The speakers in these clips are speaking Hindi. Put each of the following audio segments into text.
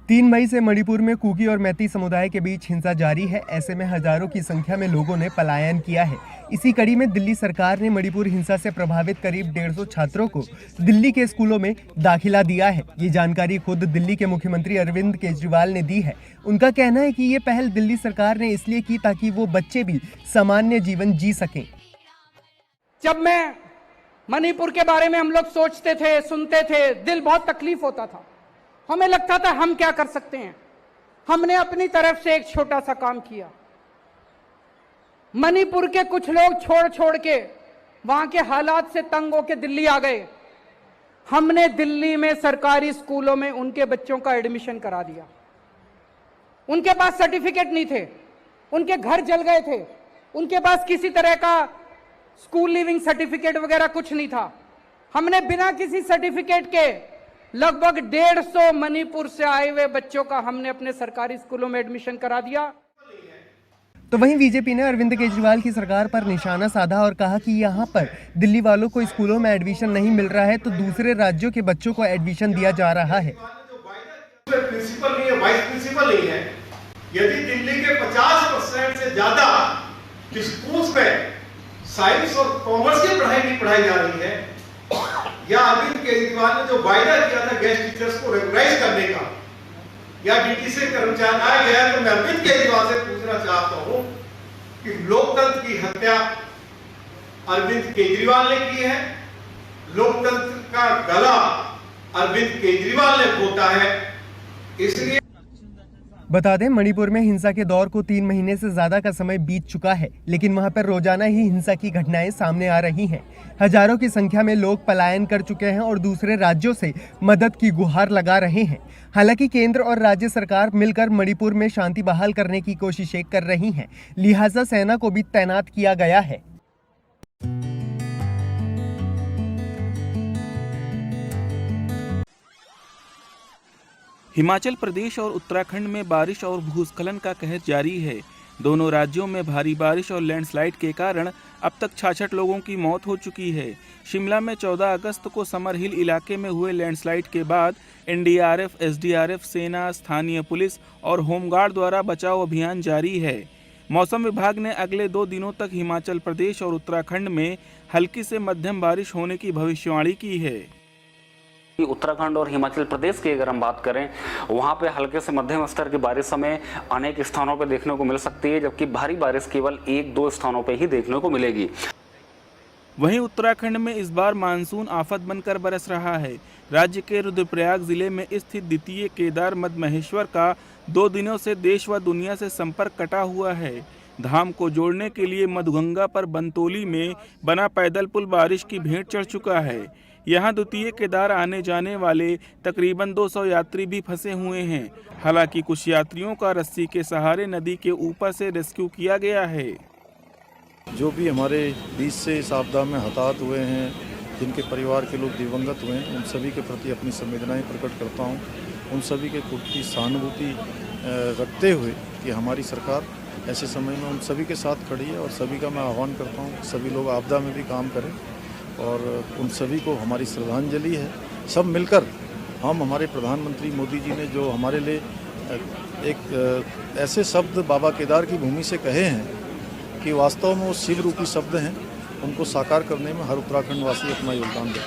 3 मई से मणिपुर में कुकी और मैती समुदाय के बीच हिंसा जारी है। ऐसे में हजारों की संख्या में लोगों ने पलायन किया है। इसी कड़ी में दिल्ली सरकार ने मणिपुर हिंसा से प्रभावित करीब 150 छात्रों को दिल्ली के स्कूलों में दाखिला दिया है। ये जानकारी खुद दिल्ली के मुख्यमंत्री अरविंद केजरीवाल ने दी है। उनका कहना है कि ये पहल दिल्ली सरकार ने इसलिए की ताकि वो बच्चे भी सामान्य जीवन जी सकें। जब मैं मणिपुर के बारे में हम लोग सोचते थे, सुनते थे, दिल बहुत तकलीफ होता था। हमें लगता था हम क्या कर सकते हैं। हमने अपनी तरफ से एक छोटा सा काम किया। मणिपुर के कुछ लोग छोड़ छोड़ के वहां के हालात से तंग होकर दिल्ली आ गए। हमने दिल्ली में सरकारी स्कूलों में उनके बच्चों का एडमिशन करा दिया। उनके पास सर्टिफिकेट नहीं थे, उनके घर जल गए थे, उनके पास किसी तरह का स्कूल लिविंग सर्टिफिकेट वगैरह कुछ नहीं था। हमने बिना किसी सर्टिफिकेट के लगभग 150 मणिपुर से आए हुए बच्चों का हमने अपने सरकारी स्कूलों में एडमिशन करा दिया। तो वहीं बीजेपी ने अरविंद केजरीवाल की सरकार पर निशाना साधा और कहा कि यहां पर दिल्ली वालों को स्कूलों में एडमिशन नहीं मिल रहा है तो दूसरे राज्यों के बच्चों को एडमिशन दिया जा रहा है। प्रिंसिपल नहीं है, वाइस प्रिंसिपल नहीं है। यदि दिल्ली के 50% से ज्यादा स्कूल्स में साइंस और कॉमर्स की पढ़ाई नहीं पढ़ाई जा रही है, या अरविंद केजरीवाल ने जो वायदा किया था गेस्ट टीचर्स को रेगुलाइज करने का, या डीटी से कर्मचारी आ गया, तो मैं अरविंद केजरीवाल से पूछना चाहता हूं कि लोकतंत्र की हत्या अरविंद केजरीवाल ने की है, लोकतंत्र का गला अरविंद केजरीवाल ने घोटा है। इसलिए बता दें, मणिपुर में हिंसा के दौर को 3 महीने से ज्यादा का समय बीत चुका है, लेकिन वहां पर रोजाना ही हिंसा की घटनाएं सामने आ रही हैं। हजारों की संख्या में लोग पलायन कर चुके हैं और दूसरे राज्यों से मदद की गुहार लगा रहे हैं। हालांकि केंद्र और राज्य सरकार मिलकर मणिपुर में शांति बहाल करने की कोशिशें कर रही हैं, लिहाजा सेना को भी तैनात किया गया है। हिमाचल प्रदेश और उत्तराखंड में बारिश और भूस्खलन का कहर जारी है। दोनों राज्यों में भारी बारिश और लैंडस्लाइड के कारण अब तक 66 लोगों की मौत हो चुकी है। शिमला में 14 अगस्त को समर हिल इलाके में हुए लैंडस्लाइड के बाद एनडीआरएफ, एसडीआरएफ, सेना, स्थानीय पुलिस और होमगार्ड द्वारा बचाव अभियान जारी है। मौसम विभाग ने अगले 2 दिनों तक हिमाचल प्रदेश और उत्तराखंड में हल्की से मध्यम बारिश होने की भविष्यवाणी की है। उत्तराखंड और हिमाचल प्रदेश की अगर हम बात करें, वहां पे हल्के से मध्यम स्तर की बारिश हमें अनेक स्थानों पे देखने को मिल सकती है, जबकि भारी बारिश केवल 1-2 स्थानों पे ही देखने को मिलेगी। वहीं उत्तराखंड में इस बार मानसून आफत बनकर बरस रहा है। राज्य के रुद्रप्रयाग जिले में स्थित द्वितीय केदार मद महेश्वर का 2 दिनों से देश व दुनिया से संपर्क कटा हुआ है। धाम को जोड़ने के लिए मधुगंगा पर बंतोली में बना पैदल पुल बारिश की भेंट चढ़ चुका है। यहाँ द्वितीय केदार आने जाने वाले तकरीबन 200 यात्री भी फंसे हुए हैं। हालांकि कुछ यात्रियों का रस्सी के सहारे नदी के ऊपर से रेस्क्यू किया गया है। जो भी हमारे बीच से इस आपदा में हताहत हुए हैं, जिनके परिवार के लोग दिवंगत हुए हैं, उन सभी के प्रति अपनी संवेदनाएं प्रकट करता हूं। उन सभी के प्रति सहानुभूति रखते हुए कि हमारी सरकार ऐसे समय में उन सभी के साथ खड़ी है, और सभी का मैं आह्वान करता हूँ सभी लोग आपदा में भी काम करें, और उन सभी को हमारी श्रद्धांजलि है। सब मिलकर हम, हमारे प्रधानमंत्री मोदी जी ने जो हमारे लिए एक ऐसे शब्द बाबा केदार की भूमि से कहे हैं कि वास्तव में वो शिव रूपी शब्द हैं, उनको साकार करने में हर उत्तराखंड वासी अपना योगदान दें।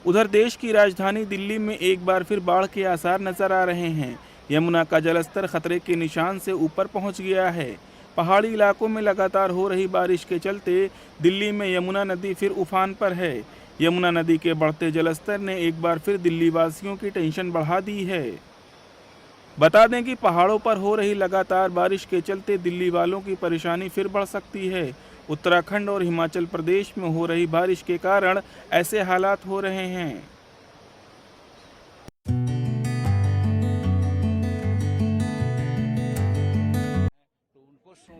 उधर देश की राजधानी दिल्ली में एक बार फिर बाढ़ के आसार नजर आ रहे हैं। यमुना का जलस्तर खतरे के निशान से ऊपर पहुंच गया है। पहाड़ी इलाकों में लगातार हो रही बारिश के चलते दिल्ली में यमुना नदी फिर उफान पर है। यमुना नदी के बढ़ते जलस्तर ने एक बार फिर दिल्ली वासियों की टेंशन बढ़ा दी है। बता दें कि पहाड़ों पर हो रही लगातार बारिश के चलते दिल्ली वालों की परेशानी फिर बढ़ सकती है। उत्तराखंड और हिमाचल प्रदेश में हो रही बारिश के कारण ऐसे हालात हो रहे हैं।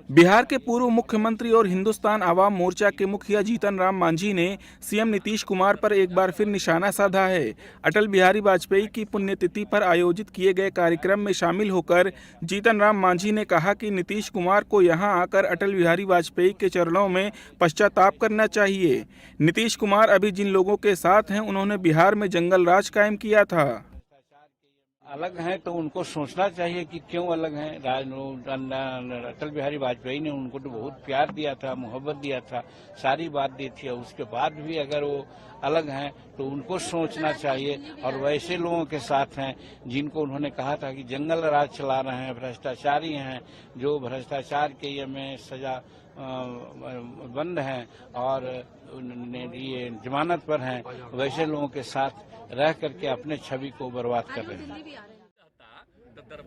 बिहार के पूर्व मुख्यमंत्री और हिंदुस्तान आवाम मोर्चा के मुखिया जीतन राम मांझी ने सीएम नीतीश कुमार पर एक बार फिर निशाना साधा है। अटल बिहारी वाजपेयी की पुण्यतिथि पर आयोजित किए गए कार्यक्रम में शामिल होकर जीतन राम मांझी ने कहा कि नीतीश कुमार को यहां आकर अटल बिहारी वाजपेयी के चरणों में पश्चाताप करना चाहिए। नीतीश कुमार अभी जिन लोगों के साथ हैं, उन्होंने बिहार में जंगल राज कायम किया था। अलग हैं तो उनको सोचना चाहिए कि क्यों अलग हैं। अटल बिहारी वाजपेयी ने उनको तो बहुत प्यार दिया था, मोहब्बत दिया था, सारी बात दी थी। उसके बाद भी अगर वो अलग हैं तो उनको सोचना चाहिए। और वैसे लोगों के साथ हैं जिनको उन्होंने कहा था कि जंगल राज चला रहे हैं, भ्रष्टाचारी हैं, जो भ्रष्टाचार के ये में सजा बंद हैं और ये जमानत पर हैं, वैसे लोगों के साथ रह करके अपने छवि को बर्बाद कर रहे हैं।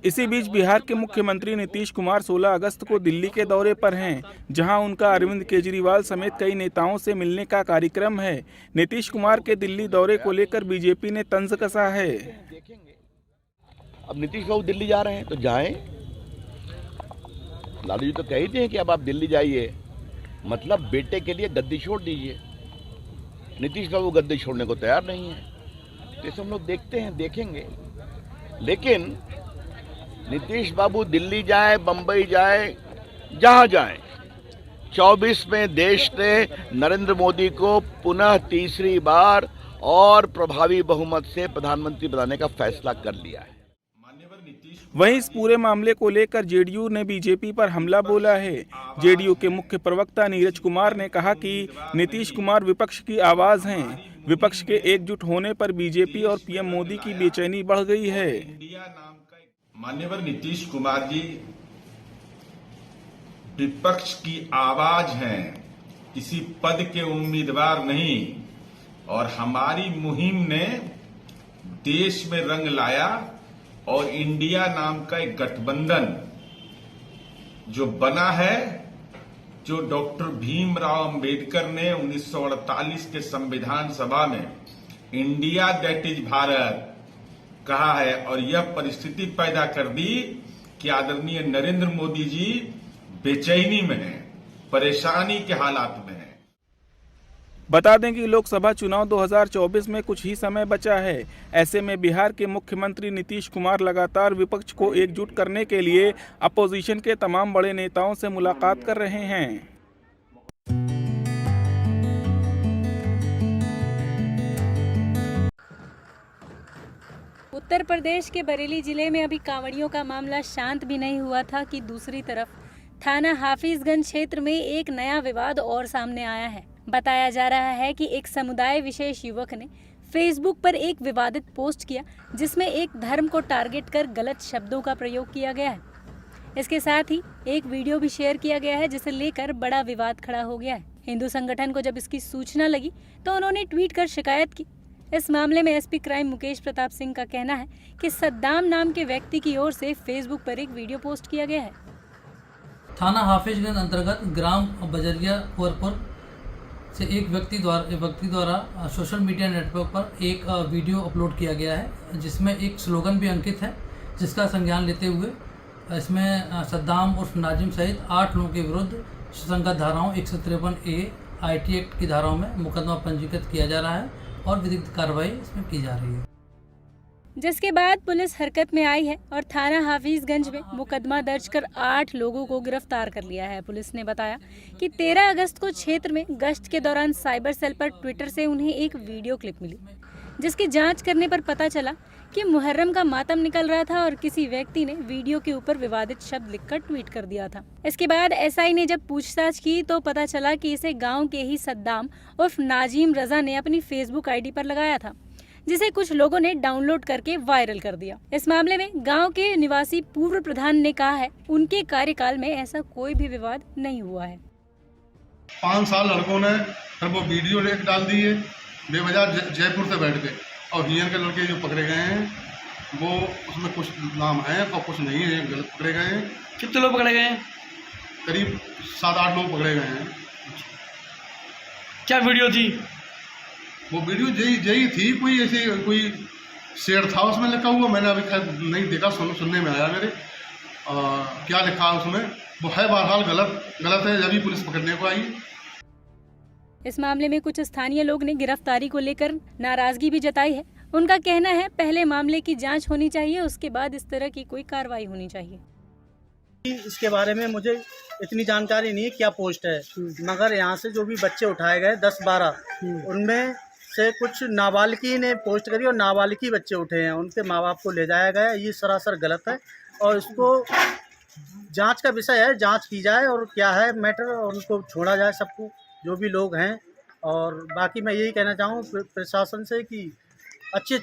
इसी बीच बिहार के मुख्यमंत्री नीतीश कुमार 16 अगस्त को दिल्ली के दौरे पर हैं, जहां उनका अरविंद केजरीवाल समेत कई नेताओं से मिलने का कार्यक्रम है। नीतीश कुमार के दिल्ली दौरे को लेकर बीजेपी ने तंज कसा है। अब नीतीश बाबू दिल्ली जा रहे हैं तो जाएं। लालू जी तो कह ही थे कि अब आप दिल्ली जाइए, मतलब बेटे के लिए गद्दी छोड़ दीजिए। नीतीश बाबू गद्दी छोड़ने को तैयार नहीं है, तो इसे हम लोग देखते हैं, देखेंगे। लेकिन नीतीश बाबू दिल्ली जाए, बंबई जाए, जहां जाए, 24 में देश ने नरेंद्र मोदी को पुनः तीसरी बार और प्रभावी बहुमत से प्रधानमंत्री बनाने का फैसला कर लिया है। वहीं इस पूरे मामले को लेकर जेडीयू ने बीजेपी पर हमला बोला है। जेडीयू के मुख्य प्रवक्ता नीरज कुमार ने कहा कि नीतीश कुमार विपक्ष की आवाज हैं। विपक्ष के एकजुट होने पर बीजेपी और पीएम मोदी की बेचैनी बढ़ गई है। माननीय नीतीश कुमार जी विपक्ष की आवाज हैं, किसी पद के उम्मीदवार नहीं। और हमारी मुहिम ने देश में रंग लाया और इंडिया नाम का एक गठबंधन जो बना है, जो डॉक्टर भीमराव अंबेडकर ने 1948 के संविधान सभा में इंडिया दैट इज भारत कहा है। और यह परिस्थिति पैदा कर दी कि आदरणीय नरेंद्र मोदी जी बेचैनी में हैं, परेशानी के हालात में हैं। बता दें कि लोकसभा चुनाव 2024 में कुछ ही समय बचा है। ऐसे में बिहार के मुख्यमंत्री नीतीश कुमार लगातार विपक्ष को एकजुट करने के लिए अपोजिशन के तमाम बड़े नेताओं से मुलाकात कर रहे हैं। उत्तर प्रदेश के बरेली जिले में अभी कांवड़ियों का मामला शांत भी नहीं हुआ था कि दूसरी तरफ थाना हाफिजगंज क्षेत्र में एक नया विवाद और सामने आया है। बताया जा रहा है कि एक समुदाय विशेष युवक ने फेसबुक पर एक विवादित पोस्ट किया, जिसमें एक धर्म को टारगेट कर गलत शब्दों का प्रयोग किया गया है। इसके साथ ही एक वीडियो भी शेयर किया गया है, जिसे लेकर बड़ा विवाद खड़ा हो गया है। हिंदू संगठन को जब इसकी सूचना लगी तो उन्होंने ट्वीट कर शिकायत की। इस मामले में एसपी क्राइम मुकेश प्रताप सिंह का कहना है कि सद्दाम नाम के व्यक्ति की ओर से फेसबुक पर एक वीडियो पोस्ट किया गया है। थाना हाफिजगंज अंतर्गत ग्राम बजरिया कुंवरपुर से एक व्यक्ति द्वारा सोशल मीडिया नेटवर्क पर एक वीडियो अपलोड किया गया है, जिसमें एक स्लोगन भी अंकित है, जिसका संज्ञान लेते हुए इसमें सद्दाम उर्फ नाजिम सहित 8 लोगों के विरुद्ध सुसंगत धाराओं 153A IT एक्ट की धाराओं में मुकदमा पंजीकृत किया जा रहा है और विधिक कार्रवाई इसमें की जा रही है। जिसके बाद पुलिस हरकत में आई है और थाना हाफिजगंज में मुकदमा दर्ज कर 8 लोगों को गिरफ्तार कर लिया है। पुलिस ने बताया कि 13 अगस्त को क्षेत्र में गश्त के दौरान साइबर सेल पर ट्विटर से उन्हें एक वीडियो क्लिप मिली, जिसकी जांच करने पर पता चला कि मुहर्रम का मातम निकल रहा था और किसी व्यक्ति ने वीडियो के ऊपर विवादित शब्द लिखकर ट्वीट कर दिया था। इसके बाद एसआई ने जब पूछताछ की तो पता चला कि इसे गांव के ही सद्दाम उर्फ नाजिम रजा ने अपनी फेसबुक आईडी पर लगाया था, जिसे कुछ लोगों ने डाउनलोड करके वायरल कर दिया। इस मामले में गांव के निवासी पूर्व प्रधान ने कहा है उनके कार्यकाल में ऐसा कोई भी विवाद नहीं हुआ है। 5 साल लड़कों ने फिर वो वीडियो लेकर डाल दी है बेवजह जयपुर से बैठ के, और हियर के लड़के जो पकड़े गए हैं वो उसमें कुछ नाम है और कुछ नहीं है, गलत पकड़े गए हैं। कितने लोग पकड़े गए हैं? करीब 7-8 लोग पकड़े गए हैं। क्या वीडियो थी? वो वीडियो यही थी, कोई ऐसे कोई शेर था उसमें लिखा हुआ, मैंने अभी खैर नहीं देखा, सुनने में आया मेरे। क्या लिखा है उसमें वो है बहरहाल गलत है, जब पुलिस पकड़ने को आई। इस मामले में कुछ स्थानीय लोग ने गिरफ्तारी को लेकर नाराजगी भी जताई है। उनका कहना है पहले मामले की जांच होनी चाहिए, उसके बाद इस तरह की कोई कार्रवाई होनी चाहिए। इसके बारे में मुझे इतनी जानकारी नहीं है क्या पोस्ट है, मगर यहाँ से जो भी बच्चे उठाए गए 10-12 उनमें से कुछ नाबालिगी ने पोस्ट करी और नाबालिगी बच्चे उठे हैं, उनके माँ बाप को ले जाया गया। ये सरासर गलत है और इसको जांच का विषय है, जांच की जाए और क्या है मैटर और उनको छोड़ा जाए सबको, जो भी लोग हैं। और बाकी मैं यही कहना चाहूँ प्रशासन से कि अच्छी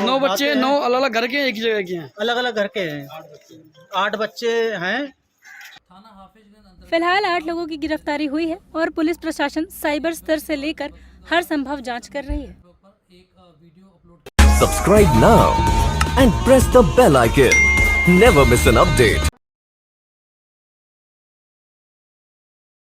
9 बच्चे 9 अलग अलग घर के, एक ही जगह के हैं, अलग अलग घर के हैं, 8 बच्चे हैं। फिलहाल 8 लोगों की गिरफ्तारी हुई है और पुलिस प्रशासन साइबर स्तर से लेकर हर संभव जांच कर रही है। Subscribe now and press the bell icon. Never miss an update.